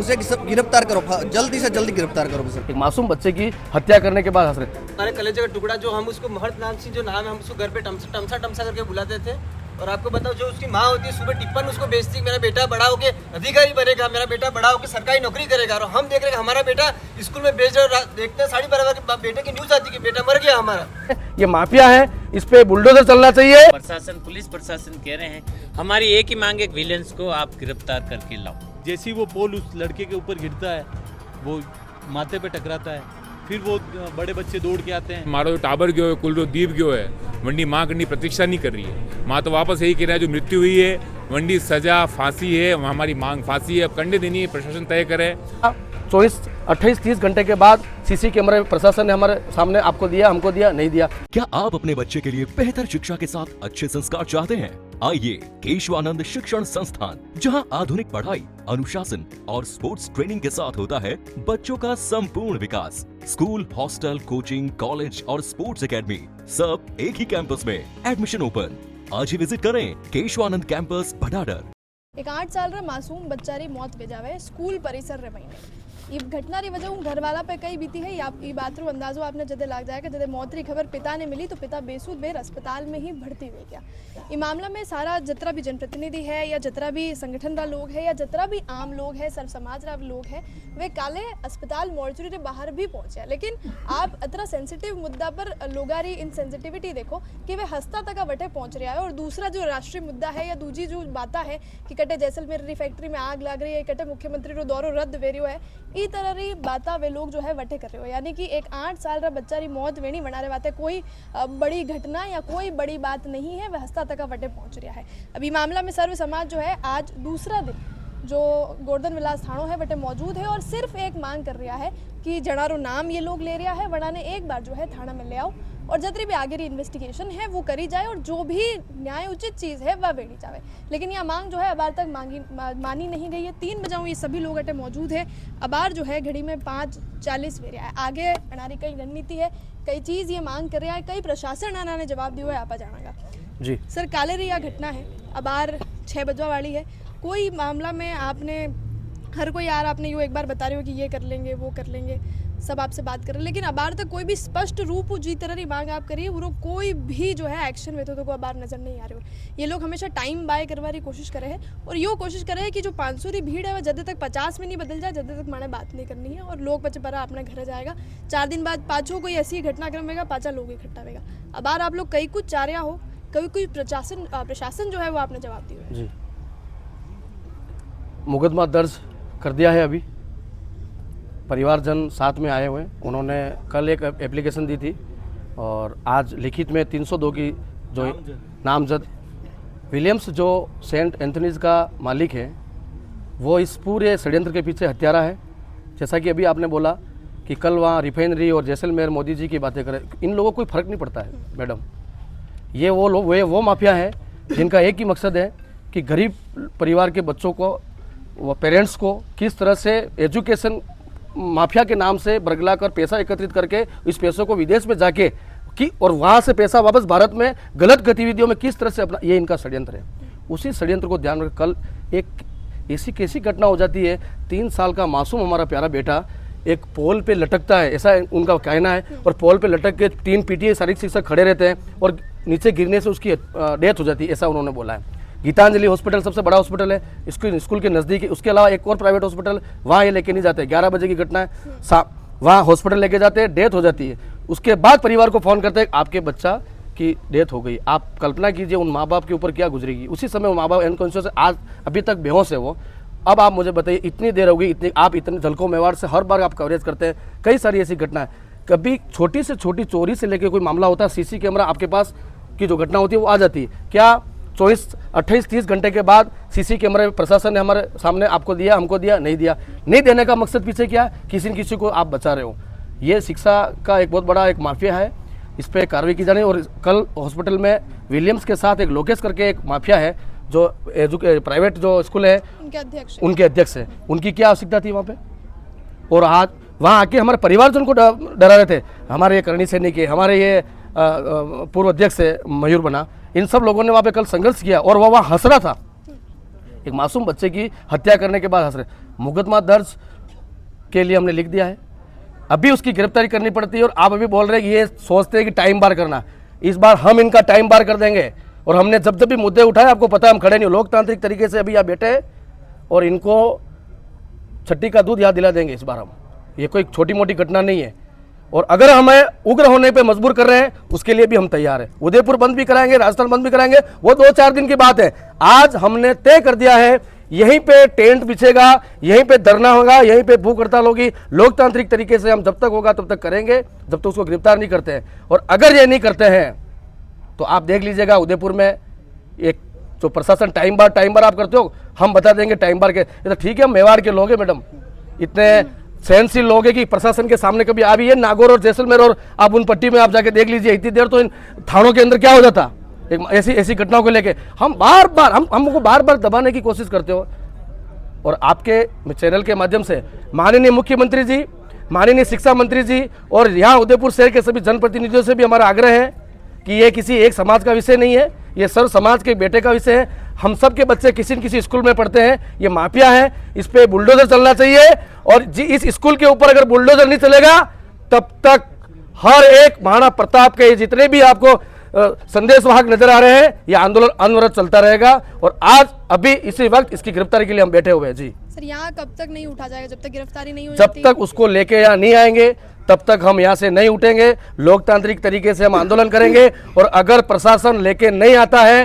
उसे गिरफ्तार करो, जल्दी से जल्दी गिरफ्तार करो उसे। एक मासूम बच्चे की हत्या करने के बाद हंस रहे। हमारे कलेजे का टुकड़ा जो हम उसको महर्त नाम से जो नाम है हम उसको घर पे टमसा टमसा करके बुलाते थे। और आपको बताओ जो उसकी माँ होती है सुबह टिप्पण उसको बेचती है, मेरा बेटा बड़ा होके अधिकारी बनेगा, मेरा बेटा बड़ा होके सरकारी नौकरी करेगा। और हम देख रहे हैं हमारा बेटा स्कूल में बेच रहे, देखते हैं 12:30 के बेटे की न्यूज आती है कि बेटा मर गया हमारा। ये माफिया है, इस पे बुलडोजर चलना चाहिए। प्रशासन, पुलिस प्रशासन कह रहे हैं हमारी एक ही मांग है, विलेंस को आप गिरफ्तार करके लाओ। जैसी वो पोल उस लड़के के ऊपर गिरता है, वो माथे पे टकराता है, फिर वो बड़े बच्चे दौड़ के आते हैं। हमारा जो टाबर गयो है, कुल दीप गयो है, वंडी माँ करनी प्रतीक्षा नहीं कर रही है। माँ तो वापस यही कह रहा है जो मृत्यु हुई है वंडी सजा फांसी है, हमारी मांग फांसी है, अब कंडे देनी है, प्रशासन तय करे। 24, 28, 30 घंटे के बाद सीसी कैमरे प्रशासन ने हमारे सामने आपको दिया, हमको दिया, नहीं दिया। क्या आप अपने बच्चे के लिए बेहतर शिक्षा के साथ अच्छे संस्कार चाहते हैं? आइए केशवानंद शिक्षण संस्थान, जहां आधुनिक पढ़ाई, अनुशासन और स्पोर्ट्स ट्रेनिंग के साथ होता है बच्चों का संपूर्ण विकास। स्कूल, हॉस्टल, कोचिंग, कॉलेज और स्पोर्ट्स एकेडमी सब एक ही कैंपस में। Admission open. आज ही विजिट करें केशवानंद कैंपस भडाडर। एक 8 साल रा मासूम बच्चा री मौत भेजावे स्कूल परिसर रे महीने। ये घटना री वजह घरवाला पे कई बीती है। ये बात रो अंदाजो आपने जदे लाग जाएगा जदे मौत री खबर पिता ने मिली तो पिता बेसूद बेर अस्पताल में ही भर्ती हुए गया। ये मामला में सारा जतरा भी जनप्रतिनिधि है या जतरा भी संगठन रा लोग है या जतरा भी आम लोग है, सर्व समाज रा लोग है, वे काले अस्पताल मोर्चरी रे बाहर भी पहुंचे। लेकिन आप अतरा सेंसिटिव मुद्दा पर लोगारी इन सेंसिटिविटी देखो कि वे हस्ता तक वटे पहुंच रहा है। और दूसरा जो राष्ट्रीय मुद्दा है या दूजी जो बात है कि कटे जैसलमेर री फैक्ट्री में आग लग रही है, कटे मुख्यमंत्री रो दौरो रद्द वेरियो है, ई तरह री बाता वे लोग जो है वटे कर रहे हो। यानी कि एक 8 साल रा बच्चा री मौत वेणी बना रहे बातें कोई बड़ी घटना या कोई बड़ी बात नहीं है, वह हस्ता तक वटे पहुंच रहा है। अभी मामला में सर्व समाज जो है आज दूसरा दिन जो गोवर्धन विलास थाणो है वटे मौजूद है और सिर्फ एक मांग कर रहा है कि जनारो नाम ये लोग ले रहा है, वड़ा ने एक बार जो है थाना में ले आओ और जतरी भी आगे इन्वेस्टिगेशन है वो करी जाए और जो भी न्याय उचित चीज़ है वह वेड़ी जाए। लेकिन यह मांग जो है अबार तक मानी नहीं गई है। 3 बजाऊँ ये सभी लोग अटे मौजूद है। अबार जो है घड़ी में 5:40 वेरिया है। आगे अनारी कई रणनीति है, कई चीज़ ये मांग कर रहा है, कई प्रशासन आना ने जवाब दिया है, आपा जानागा जी सर। काले री यह घटना है अबार 6 बजवा वाली है। कोई मामला में आपने हर कोई यार आपने यूँ एक बार बता रहे हो कि ये कर लेंगे वो कर लेंगे, सब आपसे बात कर रहे हैं, लेकिन अबार तक कोई भी स्पष्ट रूप जी तरह की मांग आप करिए वो कोई भी जो है एक्शन में तो अबार नजर नहीं आ रहे हो। ये लोग हमेशा टाइम बाय करवा रही कोशिश करे हैं और यो कोशिश करे है कि जो 500 री भीड़ है वह जब तक 50 में नहीं बदल जाए, जब तक माने बात नहीं करनी है और लोग बच्चे परा अपने घर जाएगा। 4 दिन बाद पाँचों कोई ऐसी घटनाक्रम होगा, 5 लोग इकट्ठा होगा। अबार आप लोग कई कुछ चाह रहा हो, कभी कोई प्रशासन जो है वो आपने जवाब दिया जी। मुकदमा दर्ज कर दिया है। अभी परिवारजन साथ में आए हुए, उन्होंने कल एक एप्लीकेशन दी थी और आज लिखित में 302 की जो नामजद विलियम्स जो सेंट एंथनीज का मालिक है वो इस पूरे षड्यंत्र के पीछे हत्यारा है। जैसा कि अभी आपने बोला कि कल वहाँ रिफाइनरी और जैसलमेर मोदी जी की बातें करें, इन लोगों को कोई फ़र्क नहीं पड़ता है मैडम। ये वो लोग वो माफिया है जिनका एक ही मकसद है कि गरीब परिवार के बच्चों को, वो पेरेंट्स को किस तरह से एजुकेशन माफिया के नाम से बरगला कर पैसा एकत्रित करके इस पैसों को विदेश में जाके कि और वहाँ से पैसा वापस भारत में गलत गतिविधियों में किस तरह से अपना, ये इनका षड्यंत्र है। उसी षड्यंत्र को ध्यान रख कल एक ऐसी कैसी घटना हो जाती है, 3 साल का मासूम हमारा प्यारा बेटा एक पोल पे लटकता है, ऐसा उनका कहना है, और पोल पे लटक के 3 पीटीए शारीरिक शिक्षक खड़े रहते हैं और नीचे गिरने से उसकी डेथ हो जाती है, ऐसा उन्होंने बोला है। गीतांजलि हॉस्पिटल सबसे बड़ा हॉस्पिटल है स्कूल के नज़दीक, उसके अलावा एक और प्राइवेट हॉस्पिटल वहाँ ये लेके नहीं जाते। 11 बजे की घटना है, वहाँ हॉस्पिटल लेके जाते हैं, डेथ हो जाती है। उसके बाद परिवार को फ़ोन करते हैं आपके बच्चा की डेथ हो गई। आप कल्पना कीजिए उन माँ बाप के ऊपर क्या गुजरेगी। उसी समय वो माँ बाप अनकॉन्शियस है, आज अभी तक बेहोश है वो। अब आप मुझे बताइए, इतनी देर हो गई, आप इतने झलकों मेवाड़ से हर बार आप कवरेज करते हैं, कई सारी ऐसी घटना है। कभी छोटी से छोटी चोरी से लेकर कोई मामला होता है, सीसी कैमरा आपके पास की जो घटना होती है वो आ जाती है। क्या 24, 28, 30 घंटे के बाद सीसी कैमरे प्रशासन ने हमारे सामने आपको दिया, हमको दिया, नहीं दिया। नहीं देने का मकसद पीछे क्या है, किसी न किसी को आप बचा रहे हो। ये शिक्षा का एक बहुत बड़ा एक माफिया है, इस पर कार्रवाई की जानी। और कल हॉस्पिटल में विलियम्स के साथ एक लोकेश करके एक माफिया है जो प्राइवेट जो स्कूल है उनके अध्यक्ष है, उनकी क्या आवश्यकता थी वहाँ पे। और आज वहाँ आके हमारे परिवारजन को डरा रहे थे, हमारे ये करणी सैनिक है, हमारे ये पूर्व अध्यक्ष है मयूर बना, इन सब लोगों ने वहाँ पे कल संघर्ष किया और वह वहाँ हंस रहा था। एक मासूम बच्चे की हत्या करने के बाद हंस रहे। मुकदमा दर्ज के लिए हमने लिख दिया है। अभी उसकी गिरफ्तारी करनी पड़ती है और आप अभी बोल रहे हैं कि ये सोचते हैं कि टाइम बार करना, इस बार हम इनका टाइम बार कर देंगे। और हमने जब भी मुद्दे उठाए, आपको पता है हम खड़े नहीं, लोकतांत्रिक तरीके से अभी यहाँ बैठे हैं और इनको छट्टी का दूध याद दिला देंगे इस बार हम। ये कोई छोटी मोटी घटना नहीं है और अगर हमें उग्र होने पे मजबूर कर रहे हैं उसके लिए भी हम तैयार हैं। उदयपुर बंद भी कराएंगे, राजस्थान बंद भी कराएंगे, वो 2-4 दिन की बात है। आज हमने तय कर दिया है यहीं पे टेंट बिछेगा, यहीं पे धरना होगा, यहीं पे भूख हड़ताल होगी। लोकतांत्रिक तरीके से हम जब तक होगा तब तक करेंगे, जब तक उसको गिरफ्तार नहीं करते हैं। और अगर ये नहीं करते हैं तो आप देख लीजिएगा उदयपुर में एक जो प्रशासन टाइम बार आप करते हो, हम बता देंगे टाइम बार के। ये तो ठीक है, हम मेवाड़ के लोग हैं मैडम, इतने सहनशील लोग हैं कि प्रशासन के सामने कभी आ भी है। नागौर और जैसलमेर और आप उन पट्टी में आप जाके देख लीजिए, इतनी देर तो इन थानों के अंदर क्या हो जाता एक ऐसी घटनाओं को लेके। हम हमको बार बार दबाने की कोशिश करते हो। और आपके चैनल के माध्यम से माननीय मुख्यमंत्री जी, माननीय शिक्षा मंत्री जी और यहाँ उदयपुर शहर के सभी जनप्रतिनिधियों से भी हमारा आग्रह है कि ये किसी एक समाज का विषय नहीं है, ये सर्व समाज के बेटे का विषय है। हम सब के बच्चे किसी न किसी स्कूल में पढ़ते हैं, ये माफिया है, इस पे बुलडोजर चलना चाहिए। और इस स्कूल के ऊपर अगर बुलडोजर नहीं चलेगा तब तक हर एक महाराणा प्रताप के जितने भी आपको संदेशवाहक नजर आ रहे हैं, ये आंदोलन अनवरत चलता रहेगा। और आज अभी इसी वक्त इसकी गिरफ्तारी के लिए हम बैठे हुए हैं। जी सर, यहाँ कब तक नहीं उठा जाएगा? जब तक गिरफ्तारी नहीं हो जब जाती? तक उसको लेके यहाँ नहीं आएंगे तब तक हम यहाँ से नहीं उठेंगे। लोकतांत्रिक तरीके से हम आंदोलन करेंगे और अगर प्रशासन लेके नहीं आता है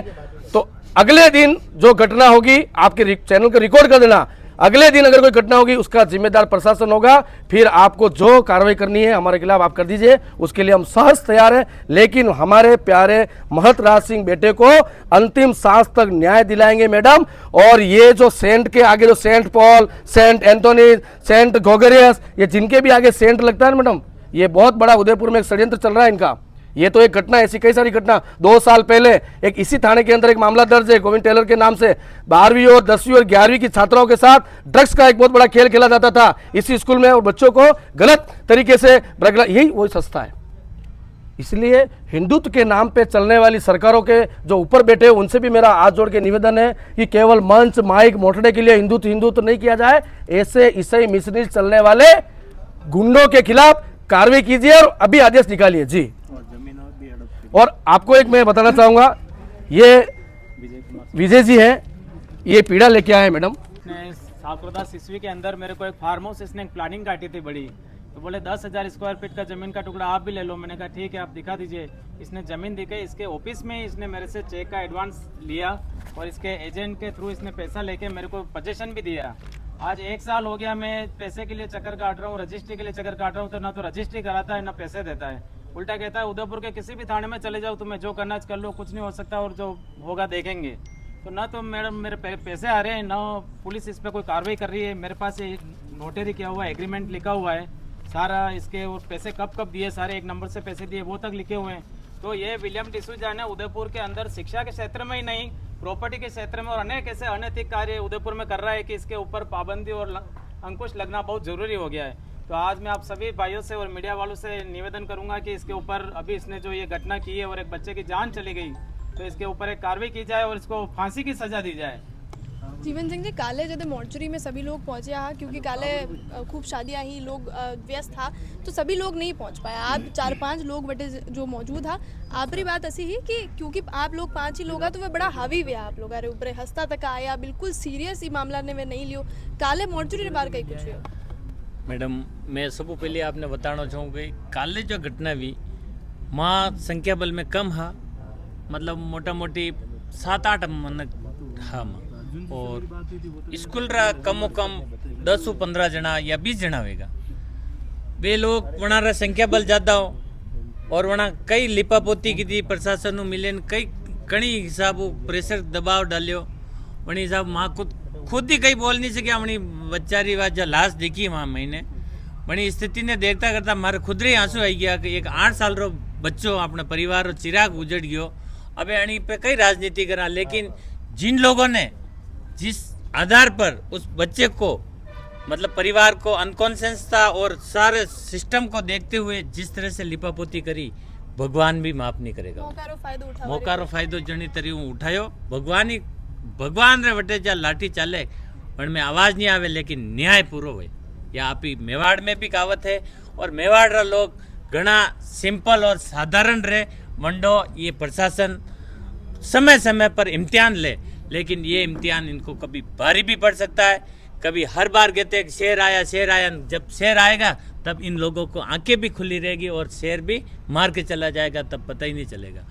तो अगले दिन जो घटना होगी, आपके चैनल को रिकॉर्ड कर देना, अगले दिन अगर कोई घटना होगी उसका जिम्मेदार प्रशासन होगा। फिर आपको जो कार्रवाई करनी है हमारे खिलाफ आप कर दीजिए, उसके लिए हम सहज तैयार हैं। लेकिन हमारे प्यारे महत राज सिंह बेटे को अंतिम सांस तक न्याय दिलाएंगे मैडम। और ये जो सेंट के आगे जो saint Paul, saint Anthony, saint Gregorius, ये जिनके भी आगे सेंट लगता है ना मैडम, ये बहुत बड़ा उदयपुर में एक षड्यंत्र चल रहा है इनका। ये तो एक घटना, ऐसी कई सारी घटना। 2 साल पहले एक इसी थाने के अंदर एक मामला दर्ज है गोविंद टेलर के नाम से। 12वीं और 10वीं और 11वीं की छात्राओं के साथ ड्रग्स का एक बहुत बड़ा खेल खेला जाता था इसी स्कूल में और बच्चों को गलत तरीके से यही वही संस्था है। इसलिए हिंदुत्व के नाम पे चलने वाली सरकारों के जो ऊपर बैठे हैं उनसे भी मेरा हाथ जोड़ के निवेदन है कि केवल मंच माइक मोटने के लिए हिंदुत्व नहीं किया जाए। ऐसे ईसाई मिशनरी चलने वाले गुंडों के खिलाफ कार्रवाई कीजिए और अभी आदेश निकालिए। जी और आपको एक मैं बताना चाहूंगा, ये विजय जी हैं, ये पीड़ा लेके आए मैडम। साकरदास ईस्वी के अंदर मेरे को एक फार्म हाउस, इसने एक प्लानिंग काटी थी बड़ी, तो बोले 10,000 स्क्वायर फीट का जमीन का टुकड़ा आप भी ले लो। मैंने कहा ठीक है, आप दिखा दीजिए। इसने जमीन दिखाई, इसके ऑफिस में इसने मेरे से चेक का एडवांस लिया और इसके एजेंट के थ्रू इसने पैसा लेके मेरे को पोजीशन भी दिया। आज 1 साल हो गया मैं पैसे के लिए चक्कर काट रहा हूँ, रजिस्ट्री के लिए चक्कर काट रहा हूँ, तो ना तो रजिस्ट्री कराता है ना पैसे देता है। उल्टा कहता है उदयपुर के किसी भी थाने में चले जाओ, तुम्हें जो करना कर लो, कुछ नहीं हो सकता और जो होगा देखेंगे। तो ना तो मैडम मेरे पैसे आ रहे हैं, ना पुलिस इस पर कोई कार्रवाई कर रही है। मेरे पास एक नोटरी किया हुआ एग्रीमेंट लिखा हुआ है सारा, इसके और पैसे कब दिए सारे, एक नंबर से पैसे दिए वो तक लिखे हुए हैं। तो ये विलियम डिसूजा ने उदयपुर के अंदर शिक्षा के क्षेत्र में ही नहीं, प्रॉपर्टी के क्षेत्र में और अनेक ऐसे अनैतिक कार्य उदयपुर में कर रहा है कि इसके ऊपर पाबंदी और अंकुश लगना बहुत जरूरी हो गया है। तो आज मैं आप सभी भाइयों से और मीडिया वालों से निवेदन करूंगा कि इसके ऊपर अभी इसने जो ये घटना की है और एक बच्चे की जान चली गई, तो इसके ऊपर एक कार्रवाई की जाए और इसको फांसी की सजा दी जाए। जीवन सिंह जी, काले जब मोर्चरी में सभी लोग पहुंचे हाँ, क्योंकि काले खूब शादियां ही लोग व्यस्त था तो सभी लोग नहीं पहुंच पाए। आप 4-5 लोग बटे जो मौजूद था। आखिरी बात ऐसी ही कि क्योंकि आप लोग 5 ही लोग आ तो वह बड़ा हावी हुआ आप लोग अरे ऊपर हंसता तक आया, बिल्कुल सीरियस ही मामला ने वे नहीं लियो। काले मोर्चरी बार कहीं कुछ हुआ मैडम, मैं सब पहले आपने बताना चाहूँगी काले जो घटना हुई माँ संख्या बल में कम हा, मतलब मोटा मोटी 7-8 मन हा माँ, और स्कूल रा कमो कम 10-15 जना या 20 जना होगा। वे लोग वहाँ रा संख्या बल ज़्यादा हो और वहाँ कई लिपापोती की थी, प्रशासन मिले कई कई हिसाब प्रेशर दबाव डालियो। वही हिसाब माँ खुद ही कहीं बोल नहीं सके। अपनी बच्चारी बात जो लाश देखी वहाँ मैंने बड़ी स्थिति ने देखता करता मारे खुद ही आंसू आई गया कि एक 8 साल रो बच्चों अपने परिवार रो चिराग उजड़ गयो। अब अणी पे कई राजनीति करा, लेकिन जिन लोगों ने जिस आधार पर उस बच्चे को मतलब परिवार को अनकॉन्शियस था और सारे सिस्टम को देखते हुए जिस तरह से लिपापोती करी, भगवान भी माफ नहीं करेगा। मौका रो फायदो जनी तरी उठायो। भगवान रे वटे जा लाठी चाले पण में आवाज़ नहीं आवे लेकिन न्याय पूरो होए। या आप ही मेवाड़ में भी कहावत है और मेवाड़ रा लोग घना सिंपल और साधारण रहे वंडो ये प्रशासन समय समय पर इम्तिहान ले, लेकिन ये इम्तिहान इनको कभी भारी भी पड़ सकता है। कभी हर बार कहते हैं शेर आया, जब शेर आएगा तब इन लोगों को आंखें भी खुली रहेगी और शेर भी मार के चला जाएगा, तब पता ही नहीं चलेगा।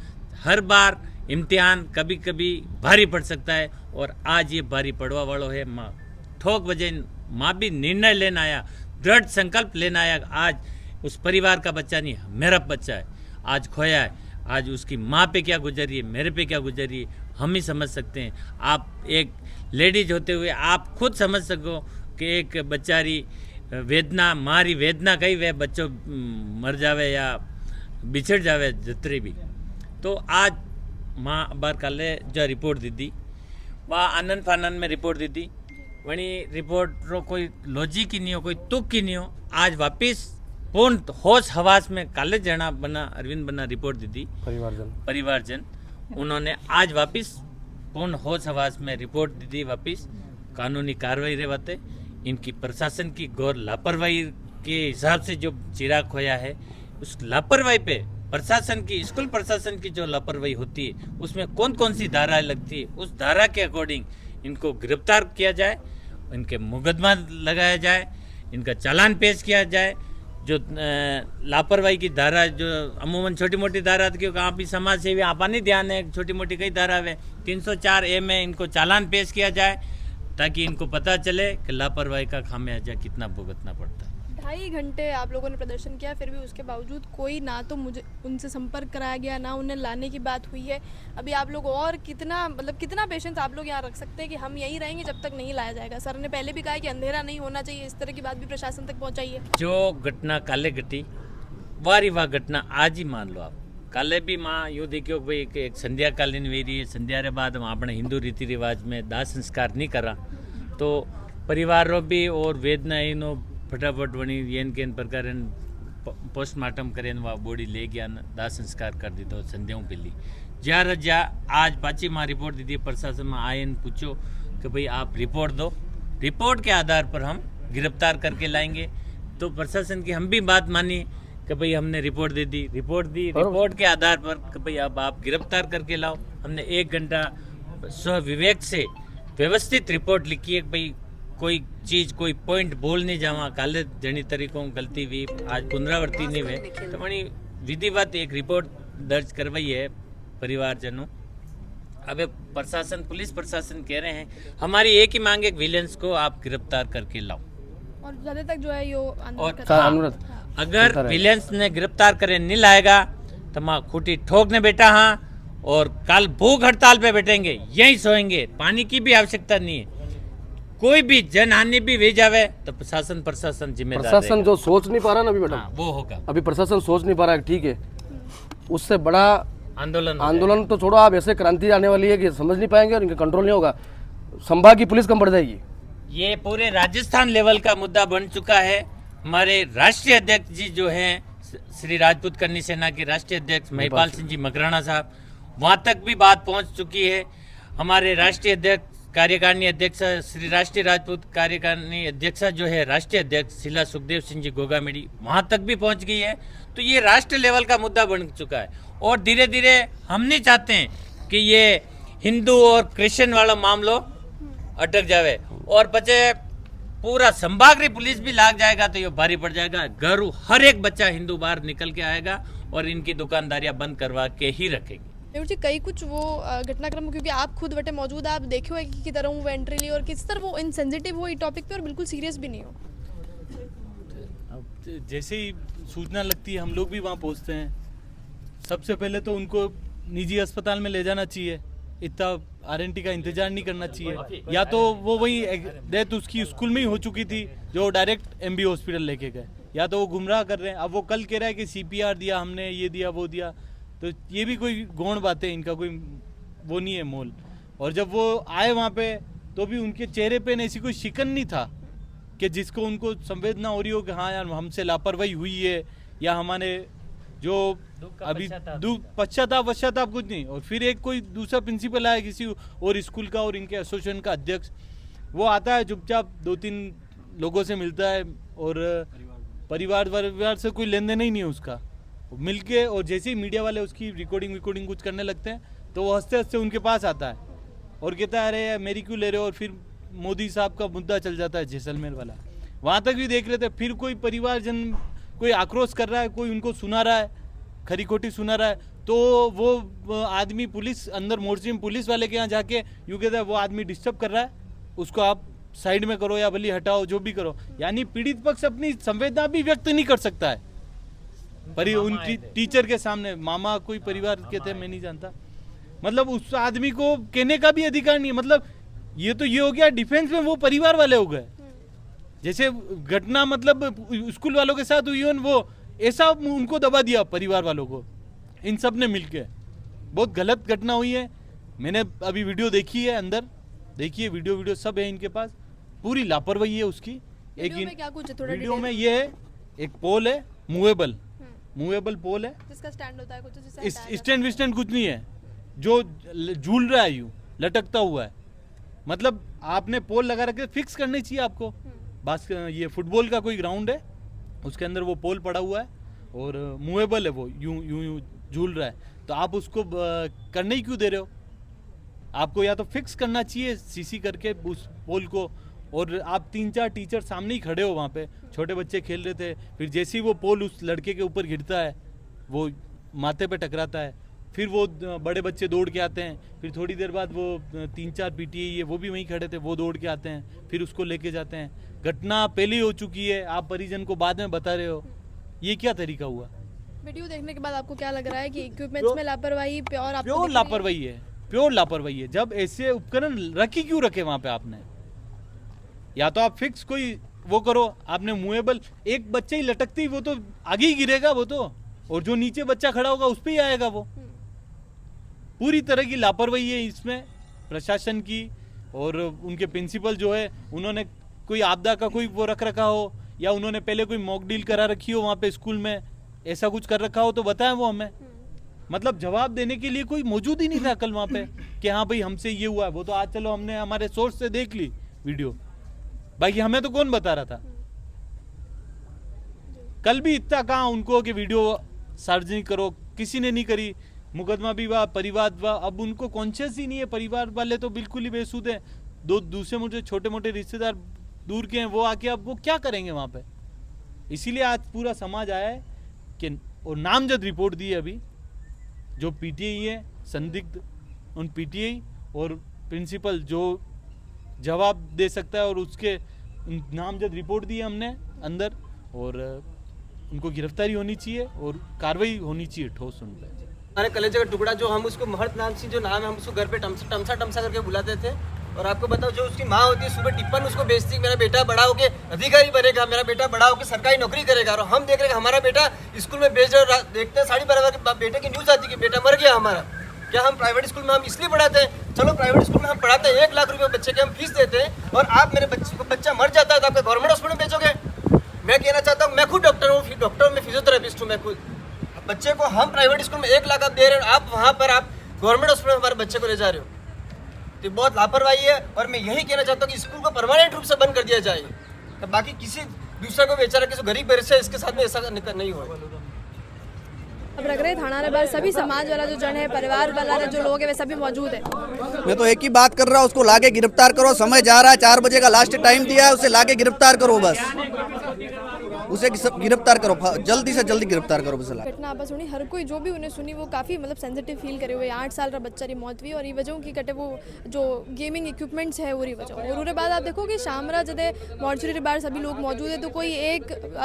हर बार इम्तिहान कभी कभी भारी पड़ सकता है और आज ये भारी पड़वा वालों है। माँ ठोक बजे माँ भी निर्णय लेना आया, दृढ़ संकल्प लेना आया। आज उस परिवार का बच्चा नहीं, मेरा बच्चा है, आज खोया है। आज उसकी माँ पे क्या गुजरी है, मेरे पे क्या गुजरी है, हम ही समझ सकते हैं। आप एक लेडीज होते हुए आप खुद समझ सको कि एक बच्चारी वेदना, मारी वेदना कही वे बच्चों मर जावे या बिछड़ जावे जतरी भी। तो आज माँ बार काले जो रिपोर्ट दी थी वह आनंद फानंद में रिपोर्ट दी थी, वही रिपोर्ट रो कोई लॉजिक ही नहीं हो, कोई तुक ही नहीं हो। आज वापिस पूर्ण होश हवास में काले जना बना अरविंद बना रिपोर्ट दी थी परिवारजन, उन्होंने आज वापिस पूर्ण होश हवास में रिपोर्ट दी थी। वापिस कानूनी कार्रवाई रहते इनकी प्रशासन की घोर लापरवाही के हिसाब से जो चिराग खोया है, उस लापरवाही पे प्रशासन की, स्कूल प्रशासन की जो लापरवाही होती है उसमें कौन कौन सी धाराएं लगती है, उस धारा के अकॉर्डिंग इनको गिरफ्तार किया जाए, इनके मुकदमा लगाया जाए, इनका चालान पेश किया जाए। जो लापरवाही की धारा जो अमूमन छोटी मोटी धारा, क्योंकि आप भी समाज सेवी आपा नहीं ध्यान है, छोटी मोटी कई धारा है, 304A में इनको चालान पेश किया जाए ताकि इनको पता चले कि लापरवाही का खामियाजा कितना भुगतना पड़ता है। 2.5 घंटे आप लोगों ने प्रदर्शन किया, फिर भी उसके बावजूद कोई ना तो मुझे उनसे संपर्क कराया गया, ना उन्हें लाने की बात हुई है। अभी आप लोग और कितना पेशेंस आप लोग यहाँ रख सकते हैं कि हम यहीं रहेंगे जब तक नहीं लाया जाएगा? सर ने पहले भी कहा कि अंधेरा नहीं होना चाहिए, इस तरह की बात भी प्रशासन तक पहुँचाई है। जो घटना काले घटी वारी वाह घटना आज ही मान लो आप। काले भी माँ यूँ देखियो भाई एक संध्या कालीन वेरी है, संध्या रे बाद हम अपने हिंदू रीति रिवाज में दाह संस्कार नहीं करा तो परिवारों भी और वेदना इनो फटाफट वनी येन केन प्रकार पोस्टमार्टम करें वह बॉडी ले गया दाह संस्कार कर दी तो संध्याओं पे ली जा आज पाची माँ रिपोर्ट दी थी प्रशासन में आए पूछो कि भाई आप रिपोर्ट दो, रिपोर्ट के आधार पर हम गिरफ्तार करके लाएंगे। तो प्रशासन की हम भी बात मानी कि भाई हमने रिपोर्ट दे दी, रिपोर्ट के आधार पर कि भाई अब आप गिरफ्तार करके लाओ। हमने 1 घंटा स्वविवेक से व्यवस्थित रिपोर्ट लिखी है कि भाई कोई चीज कोई पॉइंट बोल नहीं जावा, काले जनी तरीकों गलती हुई आज पुनरावृत्ति नहीं हुए तो वही विधिवत एक रिपोर्ट दर्ज करवाई है परिवारजनों। अब प्रशासन, पुलिस प्रशासन कह रहे हैं हमारी एक ही मांग है, विलेंस को आप गिरफ्तार करके लाओ। और ज्यादा तक जो है यो और अगर विलेंस ने गिरफ्तार करे नहीं लाएगा तो माँ खूटी ठोकने बैठा हाँ और कल भूख हड़ताल पे बैठेंगे, यहीं सोएंगे, पानी की भी आवश्यकता नहीं है। कोई भी जनहानि भी वे जावे तो प्रशासन जिम्मेदार। प्रशासन जो सोच नहीं पा रहा ना अभी मैडम, वो होगा। अभी प्रशासन सोच नहीं पा रहा है, ठीक है, उससे बड़ा आंदोलन तो छोड़ो, आप ऐसे क्रांति आने वाली है कि समझ नहीं पाएंगे और इनका कंट्रोल नहीं होगा, संभाग की पुलिस कम पड़ जाएगी। ये पूरे राजस्थान लेवल का मुद्दा बन चुका है। हमारे राष्ट्रीय अध्यक्ष जी जो हैं श्री राजपूत करनी सेना के राष्ट्रीय अध्यक्ष महिपाल सिंह जी मकराना साहब, वहाँ तक भी बात पहुँच चुकी है। हमारे राष्ट्रीय अध्यक्ष कार्यकारिणी अध्यक्ष श्री राष्ट्रीय राजपूत कार्यकारिणी अध्यक्षा जो है राष्ट्रीय अध्यक्ष शिला सुखदेव सिंह जी गोगामेड़ी, वहाँ तक भी पहुँच गई है। तो ये राष्ट्रीय लेवल का मुद्दा बन चुका है और धीरे धीरे हम नहीं चाहते हैं कि ये हिंदू और क्रिश्चियन वाला मामलो अटक जावे और बचे पूरा संभाग री पुलिस भी लाग जाएगा तो ये भारी पड़ जाएगा। घर हर एक बच्चा हिंदू बाहर निकल के आएगा और इनकी दुकानदारियां बंद करवा के ही रखेंगे। मेहुल जी, कई कुछ वो घटनाक्रम, क्योंकि आप खुद बटे मौजूद आप देखे हो कि तरह वो एंट्री ली और किस तरह वो इनसेंसिटिव हो टॉपिक पे और बिल्कुल सीरियस भी नहीं हो। जैसे ही सूचना लगती है हम लोग भी वहाँ पहुँचते हैं। सबसे पहले तो उनको निजी अस्पताल में ले जाना चाहिए, इतना RNT का इंतजार नहीं करना चाहिए। या तो वो वही डेथ उसकी स्कूल में ही हो चुकी थी जो डायरेक्ट MB हॉस्पिटल लेके गए, या तो वो गुमराह कर रहे हैं। अब वो कल कह रहा है कि CPR दिया हमने, ये दिया वो दिया, तो ये भी कोई गौण बातें, इनका कोई वो नहीं है मोल। और जब वो आए वहाँ पे तो भी उनके चेहरे पे ऐसी कोई शिकन नहीं था कि जिसको उनको संवेदना हो रही हो कि हाँ यार हमसे लापरवाही हुई है या हमारे जो अभी पश्चाताप कुछ नहीं। और फिर एक कोई दूसरा प्रिंसिपल आया किसी और स्कूल का और इनके एसोसिएशन का अध्यक्ष, वो आता है चुपचाप 2-3 लोगों से मिलता है और परिवार से कोई लेन देन ही नहीं है उसका। मिलके और जैसे ही मीडिया वाले उसकी रिकॉर्डिंग कुछ करने लगते हैं तो वो हंसते हंसते उनके पास आता है और कहता है अरे यार मेरी क्यों ले रहे हो, और फिर मोदी साहब का मुद्दा चल जाता है जैसलमेर वाला, वहाँ तक भी देख लेते हैं। फिर कोई परिवारजन कोई आक्रोश कर रहा है, कोई उनको सुना रहा है, खरी खोटी सुना रहा है, तो वो आदमी पुलिस अंदर मोर्चे में पुलिस वाले के यहाँ जाके यूँ कहता है वो आदमी डिस्टर्ब कर रहा है, उसको आप साइड में करो या भले हटाओ, जो भी करो। यानी पीड़ित पक्ष अपनी संवेदना भी व्यक्त नहीं कर सकता है उन टीचर के सामने। मामा कोई परिवार के थे, मैं नहीं जानता। मतलब उस आदमी को कहने का भी अधिकार नहीं है। मतलब ये तो ये हो गया डिफेंस में वो परिवार वाले हो गए। जैसे घटना मतलब स्कूल वालों के साथ हुई वो ऐसा उनको दबा दिया परिवार वालों को, इन सब ने मिलके। बहुत गलत घटना हुई है। मैंने अभी वीडियो देखी है, अंदर देखिए वीडियो सब है इनके पास। पूरी लापरवाही है उसकी। वीडियो में ये है, एक पोल है मूवेबल पोल है जिसका स्टैंड होता है कुछ, स्टैंड विस्टैंड कुछ नहीं है, जो झूल रहा है यूं लटकता हुआ है। मतलब आपने पोल लगा रखे, फिक्स करनी चाहिए आपको। बस ये फुटबॉल का कोई ग्राउंड है, उसके अंदर वो पोल पड़ा हुआ है और मूवेबल है, वो यूं झूल रहा है, तो आप उसको करने ही क्यों दे रहे हो? आपको या तो फिक्स करना चाहिए सीसी करके उस पोल को। और आप 3-4 टीचर सामने ही खड़े हो वहाँ पे, छोटे बच्चे खेल रहे थे। फिर जैसे ही वो पोल उस लड़के के ऊपर गिरता है, वो माथे पे टकराता है, फिर वो बड़े बच्चे दौड़ के आते हैं। फिर थोड़ी देर बाद वो 3-4 पीटीआई है, वो भी वहीं खड़े थे, वो दौड़ के आते हैं, फिर उसको लेके जाते हैं। घटना पहले ही हो चुकी है, आप परिजन को बाद में बता रहे हो, ये क्या तरीका हुआ? वीडियो देखने के बाद आपको क्या लग रहा है कि इक्विपमेंट्स में लापरवाही प्योर लापरवाही है। जब ऐसे उपकरण रखी क्यों रखे वहां पे आपने? या तो आप फिक्स कोई वो करो। आपने मूवेबल, एक बच्चे ही लटकती वो तो आगे ही गिरेगा वो तो, और जो नीचे बच्चा खड़ा होगा उस पे ही आएगा वो। पूरी तरह की लापरवाही है इसमें प्रशासन की। और उनके प्रिंसिपल जो है, उन्होंने कोई आपदा का कोई वो रख रखा हो, या उन्होंने पहले कोई मॉक डील करा रखी हो वहाँ पे स्कूल में, ऐसा कुछ कर रखा हो तो बताएं वो हमें। मतलब जवाब देने के लिए कोई मौजूद ही नहीं था कल वहाँ पे कि हाँ भाई हमसे ये हुआ है। वो तो आज चलो हमने हमारे सोर्स से देख ली वीडियो, बाकी हमें तो कौन बता रहा था? कल भी इतना कहा उनको कि वीडियो सार्वजनिक करो, किसी ने नहीं करी। मुकदमा भी हुआ, परिवार हुआ, अब उनको कॉन्शियस ही नहीं है। परिवार वाले तो बिल्कुल ही बेसुध है। दूसरे मुझे छोटे मोटे रिश्तेदार दूर के हैं, वो आके अब वो क्या करेंगे वहाँ पे? इसीलिए आज पूरा समाज आया है कि, और नामजद रिपोर्ट दी है अभी जो पीटीआई है, संदिग्ध उन पीटीआई और प्रिंसिपल जो जवाब दे सकता है, और उसके नामजद रिपोर्ट दी है हमने अंदर, और उनको गिरफ्तारी होनी चाहिए और कार्रवाई होनी चाहिए ठोस उन पर। हमारे कलेजे का टुकड़ा जो हम उसको महर्त नाम सिंह जो नाम है, हम उसको घर पे टमसा करके बुलाते थे। और आपको बताओ जो उसकी माँ होती है सुबह टिप्पण उसको बेचती, मेरा बेटा बड़ा होके अधिकारी बनेगा, मेरा बेटा बड़ा होके सरकारी नौकरी करेगा। और हम देख रहे हैं हमारा बेटा स्कूल में बेच रहे, देखते हैं 12:30 के बेटे की न्यूज़ आती है कि बेटा मर गया हमारा। क्या हम प्राइवेट स्कूल में हम इसलिए पढ़ाते हैं? चलो प्राइवेट स्कूल में हम पढ़ाते हैं, 1 लाख रुपये बच्चे के हम फीस देते हैं, और आप मेरे बच्चा मर जाता है तो आपका गवर्नमेंट हॉस्पिटल में बेचोगे? मैं कहना चाहता हूँ, मैं खुद डॉक्टर हूँ, डॉक्टर में फिजियोथेरेपिस्ट हूँ मैं खुद। बच्चे को हम प्राइवेट स्कूल में 1 लाख आप दे रहे हो, आप वहाँ पर आप गवर्नमेंट हॉस्पिटल में हमारे बच्चे को ले जा रहे हो, तो बहुत लापरवाही है। और मैं यही कहना चाहता हूँ कि स्कूल को परमानेंट रूप से बंद कर दिया जाए, तो बाकी किसी दूसरे को बेचारा किसी गरीब बच्चे इसके साथ में ऐसा नहीं हो। अब रख रहे थाना बार सभी समाज वाला जो जन है, परिवार वाला जो लोग है, वे सभी मौजूद है। मैं तो एक ही बात कर रहा हूँ, उसको लाके गिरफ्तार करो। समय जा रहा है, 4 बजे का लास्ट टाइम दिया है, उसे लाके गिरफ्तार करो, बस उसे गिरफ्तार करो, जल्दी से जल्दी गिरफ्तार करो बस। घटना आपस सुनी, हर कोई जो भी उन्हें सुनी वो काफ़ी मतलब सेंसिटिव फील करे हुए। 8 साल का बच्चा री मौत हुई, और ये वजह की कटे वो जो गेमिंग इक्विपमेंट्स है वो वजह। और उसके बाद आप देखो कि शामरा जदे मॉर्चरी बाहर सभी लोग मौजूद है, तो कोई एक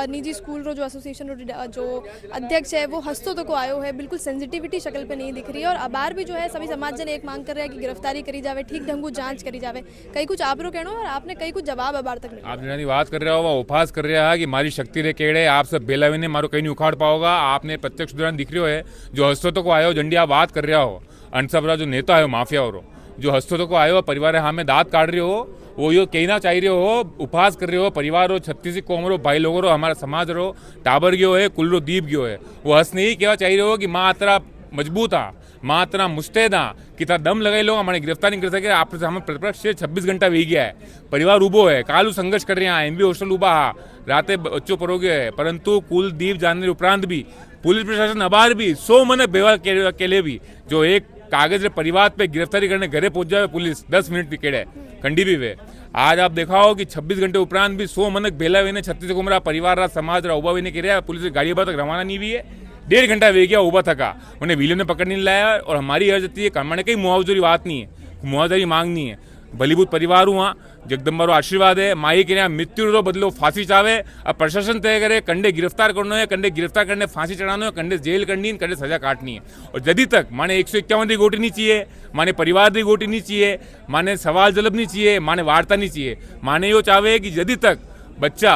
निजी स्कूल रो जो एसोसिएशन जो अध्यक्ष है वो हंसतो तो को आयो है, बिल्कुल सेंसिटिविटी शक्ल पे नहीं दिख रही है। और अबार भी जो है सभी समाज जन एक मांग कर रहे हैं कि गिरफ्तारी करी जाए, ठीक ढंगू जांच करी जाए। कई कुछ आप रो कहना, और आपने कई कुछ जवाब अबार तक नहीं। आप जिन्होंने बात कर रहे हो वो उपहास कर रहा है कि मारी शक्ति रे केड़े आप सब बेलावी ने मारो कहीं नहीं उखाड़ पाओगा। आपने प्रत्यक्ष दौरान दिख रहे हो है जो हस्तों को आयो झंडिया बात कर रहा हो, अनसबरा जो नेता है माफिया हो जो हस्तों को आयो परिवार हाँ में दांत काट रहे हो, वो यो कहना चाह रहे हो, उपहास कर रहे हो परिवार हो, छत्तीसी कौम रो, भाई लोगों रो, हमारा समाज रो, टाबर गयो है, कुल रो दीप गयो है, वो हंस नहीं कहवा चाह रहे हो कि माँ अतरा मजबूत आ, मां इतना मुस्तैद हाँ कि था दम लगाई लो हमारे गिरफ्तार नहीं कर सके आप हमें प्रत्यक्ष 26 घंटा वी गया है परिवार ऊबो है कालू संघर्ष कर रहे हैं एमबी होस्टल ऊबा हा राते बच्चों परोगे है परंतु कुलदीप जानने उपरांत भी पुलिस प्रशासन अबार भी 100 मन बेवा के लिए भी जो एक कागज परिवार पे गिरफ्तारी करने घरे पहुंच जाए पुलिस 10 मिनट पिकेड़े कंडी भी वे आज आप देखा हो कि 26 घंटे उपरांत भी 100 मनक बेला वे छत्तीस को मेरा परिवार रहा समाज रहा उबा वे रहा पुलिस गाड़ी तक रवाना नहीं हुई है 1.5 घंटा वे गया उबा थका उन्हें विलियम ने पकड़ नहीं लाया और हमारी अर्ज होती है हमारे कहीं मुआवजे वात नहीं है मुआवजा मांग नहीं है बलीभूत परिवार हुआ जगदम्बा आशीर्वाद है माई के मृत्यु रो बदलो फांसी चावे अब प्रशासन तय करे कंडे गिरफ्तार करना है कंडे गिरफ्तार करने फांसी चढ़ाना है कंडे जेल करनी है कंडे सजा काटनी है और जदी तक माने 151 की गोटी नहीं चाहिए माने परिवार की गोटी नहीं चाहिए माने सवाल जलब नहीं चाहिए माने वार्ता नहीं चाहिए माने यो चाहे कि जदी तक बच्चा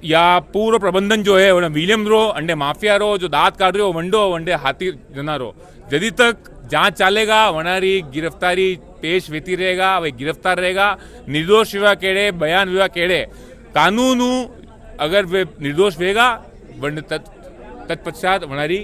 या पूरा प्रबंधन जो है विलियम रो अंडे माफिया रो जो दांत काट रहे हो वंडो वंडे हाथी जना रो जदी तक जांच चालेगा वनारी गिरफ्तारी पेश वेती रहेगा वही गिरफ्तार रहेगा निर्दोष विवाह केड़े बयान विवाह केड़े कानून अगर वे निर्दोष वेगा वंड तत्पश्चात वनारी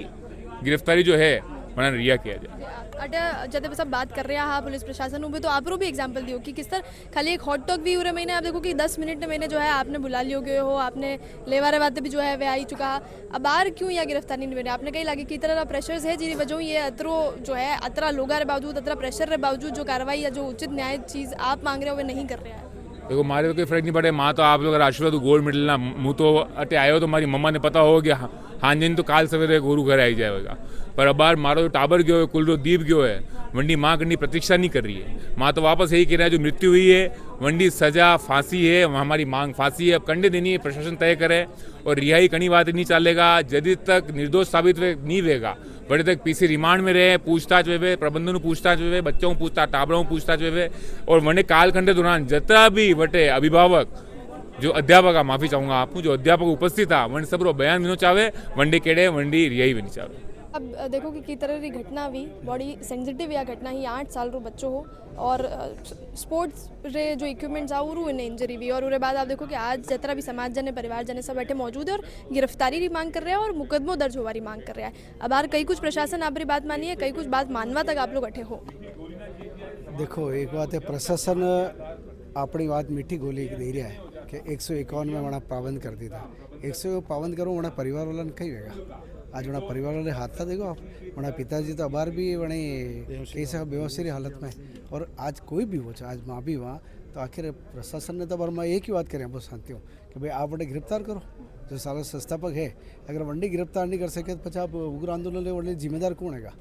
गिरफ्तारी जो है वना रिया किया जाए अटे जब सब बात कर रहे हैं हाँ पुलिस प्रशासन भी तो आप भी एग्जांपल दियो कि किस तरह खाली एक हॉट टॉक भी हो रहे महीने आप देखो कि 10 मिनट में मैंने जो है आपने बुला लियो गए हो आपने लेवारे बातें भी जो है वे आई चुका अब बाहर क्यों या गिरफ्तारी नहीं मिले आपने कहीं लगे कि तरह प्रेशर्स है जिन वजह ये अतरो जो है अतरा लोगा रे बावजूद अतरा प्रेशर रे बावजूद जो कार्रवाई या जो उचित न्याय चीज़ आप मांग रहे हो वे नहीं कर रहे हैं देखो मारे तो कोई फर्क नहीं पड़े माँ तो आप लोग आशीर्वाद गोल्ड मेडल ना मुँह तो अटे आयो तो मारी मम्मा ने पता हो कि हाँ जिन तो काल सवेरे गुरु घर आई जाएगा पर अब बार मारो तो टाबर गयो है कुल दीप गयो है वंडी माँ करनी प्रतीक्षा नहीं कर रही है माँ तो वापस यही कह रहा है जो मृत्यु हुई है वंडी सजा फांसी है हमारी मांग फांसी है अब कंडे देनी है प्रशासन तय करे और रिहाई कहीं बात नहीं चलेगा जदी तक निर्दोष साबित नहीं होगा बड़े तक पीसी रिमांड में रहे पूछताछ वे प्रबंधन पूछताछ वे बच्चों पूछताछ टाबरों पूछताछ वे और वंडे कालखंड दौरान जितना भी वटे अभिभावक जो अध्यापक माफी चाहूंगा आपको जो अध्यापक उपस्थित था वन सब बयान विनो चाहे वंडी केड़े वंडी रिहाई भी नहीं चाहे अब देखो कि की तरह की घटना भी बड़ी सेंसिटिव या घटना ही 8 साल रो बच्चों हो और स्पोर्ट्स रे जो इक्विपमेंट्स आ उरू इन्हें इंजरी भी और उसके बाद आप देखो कि आज जितना भी समाज जने परिवार जने सब बैठे मौजूद है और गिरफ्तारी की मांग कर रहे हैं और मुकदमों दर्ज होने की मांग कर रहा है अब यार कई कुछ प्रशासन आपकी बात मानी है कई कुछ बात मानवा तक आप लोग अठे हो देखो एक बात है प्रशासन अपनी बात मीठी गोली दे रहा है कि 151 में वहाँ पाबंद कर दी था 100 पाबंद करो वहाँ परिवार वाला कहीं होगा आज वहाँ परिवार वाले हाथ था देखो आप वहाँ पिताजी तो अबार भी वहीं कैसे बेहोशी हालत में और आज कोई भी हो आज माँ भी वहाँ तो आखिर प्रशासन ने तो बार मैं एक ही बात करें बहुत शांति हो कि भाई आप वंडे गिरफ्तार करो जो सारा संस्थापक है अगर वंडे गिरफ्तार नहीं कर सके तो आप उग्र आंदोलन वंडे जिम्मेदार कौन है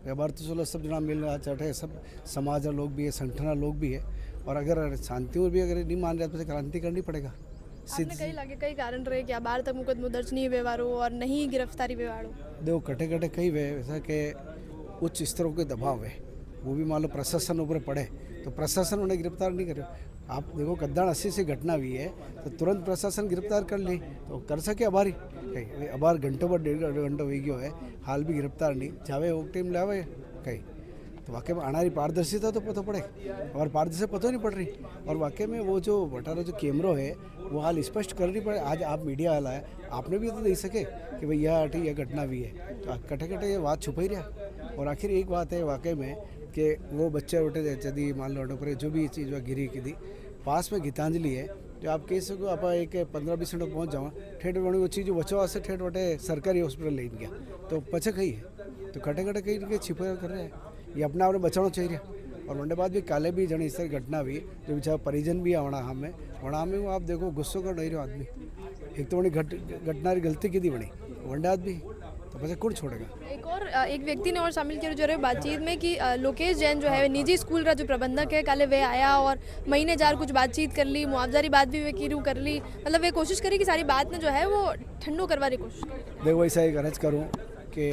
अबार तो चलो सब जना मिल रहा चटे सब समाज लोग भी है संगठन लोग भी है और अगर शांति भी अगर नहीं मान रहा तो क्रांति करनी पड़ेगा आपने कहीं लगे कई कारण रहे कि बाहर तक मुकदमा दर्ज नहीं व्यवहारो और नहीं गिरफ्तारी व्यवहारो देखो कटे कटे कई वे ऐसा कि उच्च स्तरों के दबाव है वो भी मान लो प्रशासन ऊपर पड़े तो प्रशासन उन्हें गिरफ्तार नहीं करे आप देखो कद्दान 80 से घटना हुई है तो तुरंत प्रशासन गिरफ्तार कर ली तो कर सके अबारी कहीं अबार घंटों पर 1.5 घंटा हो गयो है हाल भी गिरफ्तार नहीं जावे वो टाइम लावे कहीं तो वाकई में आनारी पारदर्शिता तो पता पड़े और पारदर्शिता पता नहीं पड़ रही और वाकई में वो जो बटारा जो कैमरो है वो हाल स्पष्ट करनी पड़े आज आप मीडिया वाला है आपने भी तो दे सके कि भाई यह हटी यह घटना भी है तो कटे कटे ये बात छुपा ही रहा और आखिर एक बात है वाकई में कि वो बच्चे उठे यदि मान लो अटो पर जो भी चीज़ गिरी की थी पास में गीतांजलि है जो आप कह सको आप एक 15-20 मिनट पहुँच जाओ ठेठ वही वो चीज़ बचवा से ठेठ वटे सरकारी हॉस्पिटल ले गया तो पचे कही है तो कटे कटे कहीं छिपा कर रहे हैं ये अपना आपने बचाना चाहिए और वंडे बाद भी काले भी जने इस तरह घटना हुई जो बेचारा परिजन भी है वणा में वो आप देखो गुस्सों कर नहीं रहे आदमी एक तो वही घटना गलती की थी वही वंडे आदमी तो बच्चा कौन छोड़ेगा एक व्यक्ति ने और शामिल किया जो रहे बातचीत में कि लोकेश जैन जो है निजी स्कूल का जो प्रबंधक है काले वे आया और महीने जार कुछ बातचीत कर ली मुआवजारी बात भी वे की कर ली मतलब वे कोशिश करी कि सारी बात ने जो है वो ठंडो करवा की कोशिश करी देखो ऐसा एक अर्ज करूँ कि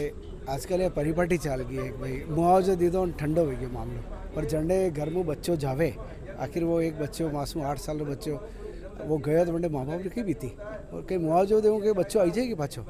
आजकल ये परिपाटी चल गई है भाई मुआवजा दे दो ठंडो हो गया मामलो पर झंडे घर में बच्चों जावे आखिर वो एक बच्चों मासूम 8 साल बच्चों वो गया तो वंडे माँ बाप की बीती और कहीं मुआवजा दो कि बच्चों आई जाएगी पाछो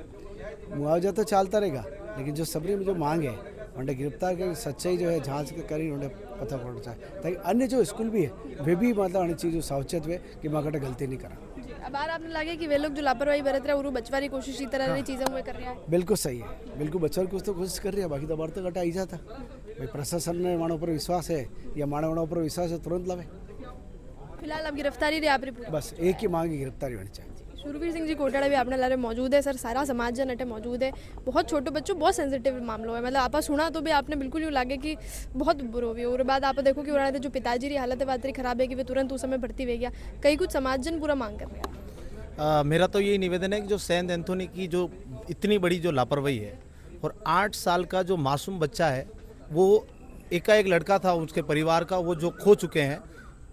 मुआवजा तो चलता रहेगा लेकिन जो सबरी में जो मांग है वंडे गिरफ्तार कर सच्चाई जो है जांच करी वंडे पता पड़ना चाहिए ताकि अन्य जो स्कूल भी है वे भी मतलब अन्य चीज़ सावचेत हुए कि माँ कटे गलती नहीं करा अब बार आपने लगे कि वे लोग जो लापरवाही बरत रहे हैं वो बचवा की कोशिश इस तरह की चीज़ें में कर रहा है। बिल्कुल सही है, बिल्कुल बच्चों की कुछ तो कोशिश कर रही है, बाकी तो बढ़ते घटा ही जाता भाई। प्रशासन ने मानव पर विश्वास है या मानव पर विश्वास है, तुरंत लावे। फिलहाल अब गिरफ्तारी रही आप पूरी। बस एक ही मांग गिरफ्तारी होनी चाहिए। शुरवीर सिंह जी कोटाड़ा भी आपने लारे मौजूद है सर, सारा समाज जन अटे मौजूद है, बहुत छोटे बच्चों बहुत सेंसिटिव मामलो है, मतलब आप सुना तो भी आपने बिल्कुल यूँ लगे कि बहुत बुरो भी और बाद आप देखो कि उन्होंने जो पिताजी की हालत बात रही खराब है कि वे तुरंत उस समय भर्ती हो गया, कई कुछ समाज जन पूरा मांग कर रहे हैं। मेरा तो यही निवेदन है कि जो सेंट एंथोनी की जो इतनी बड़ी जो लापरवाही है और 8 साल का जो मासूम बच्चा है वो एकाएक लड़का था उसके परिवार का, वो जो खो चुके हैं,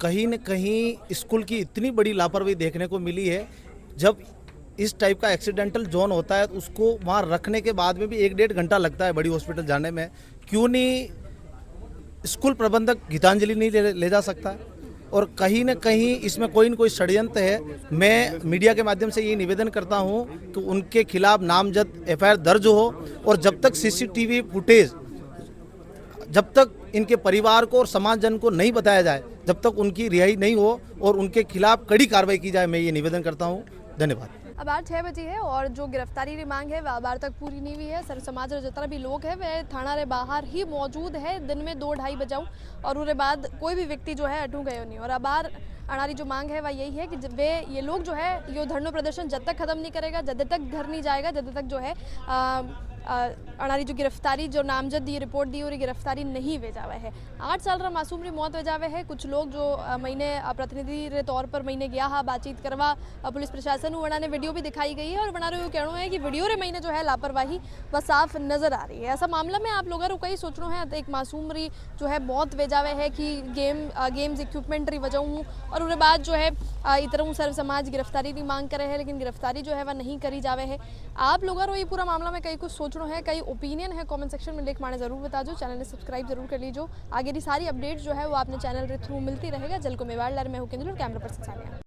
कहीं न कहीं स्कूल की इतनी बड़ी लापरवाही देखने को मिली है। जब इस टाइप का एक्सीडेंटल जोन होता है तो उसको वहाँ रखने के बाद में भी 1-1.5 घंटा लगता है बड़ी हॉस्पिटल जाने में, क्यों नहीं स्कूल प्रबंधक गीतांजलि नहीं ले जा सकता? और कहीं न कहीं इसमें कोई न कोई षड्यंत्र है। मैं मीडिया के माध्यम से ये निवेदन करता हूँ कि उनके खिलाफ नामजद एफआईआर दर्ज हो और जब तक सीसीटीवी फुटेज जब तक इनके परिवार को और समाज जन को नहीं बताया जाए, जब तक उनकी रिहाई नहीं हो और उनके खिलाफ कड़ी कार्रवाई की जाए, मैं ये निवेदन करता हूँ। धन्यवाद। अब आज 6 बजे है और जो गिरफ्तारी की मांग है वह बार तक पूरी नहीं हुई है। सर समाज रे जितना भी लोग है वह थाना रे बाहर ही मौजूद है दिन में 2-2:30 बजाऊँ और उसके बाद कोई भी व्यक्ति जो है अटू गयो नहीं। और अब बार अनारी जो मांग है वह यही है कि जब वे ये लोग जो है ये धरना प्रदर्शन जब तक खत्म नहीं करेगा, जब तक घर नहीं जाएगा, जब तक जो है अनारी जो गिरफ्तारी जो नामजद दी रिपोर्ट दी और गिरफ्तारी नहीं वे जावे है। 8 साल रा मासूम री मौत वे जावे है। कुछ लोग जो महीने प्रतिनिधि रे तौर पर महीने गया हा बातचीत करवा पुलिस प्रशासन ने वीडियो भी दिखाई गई है और बना रहे कहना है कि वीडियो रे महीने जो है लापरवाही वह साफ नजर आ रही है। ऐसा मामला में आप लोगों को कई सोचना है एक मासूम री जो है मौत वे जावे है कि गेम्स इक्विपमेंट री वजह हूँ और उसके बाद जो है इतना सर्व समाज गिरफ्तारी की मांग करे है, लेकिन गिरफ्तारी जो है वह नहीं करी जावे है। आप लोगों को ये पूरा मामला में कई कुछ सोचना है, कई ओपिनियन है, कमेंट सेक्शन में लिख माने जरूर बता दो। चैनल ने सब्सक्राइब जरूर कर लीजिए। आगे की सारी अपडेट्स जो है वो आपने चैनल के थ्रू मिलती रहेगा। जल को मेवाड़ लर में हूँ कैमरा पर्सन सानिया।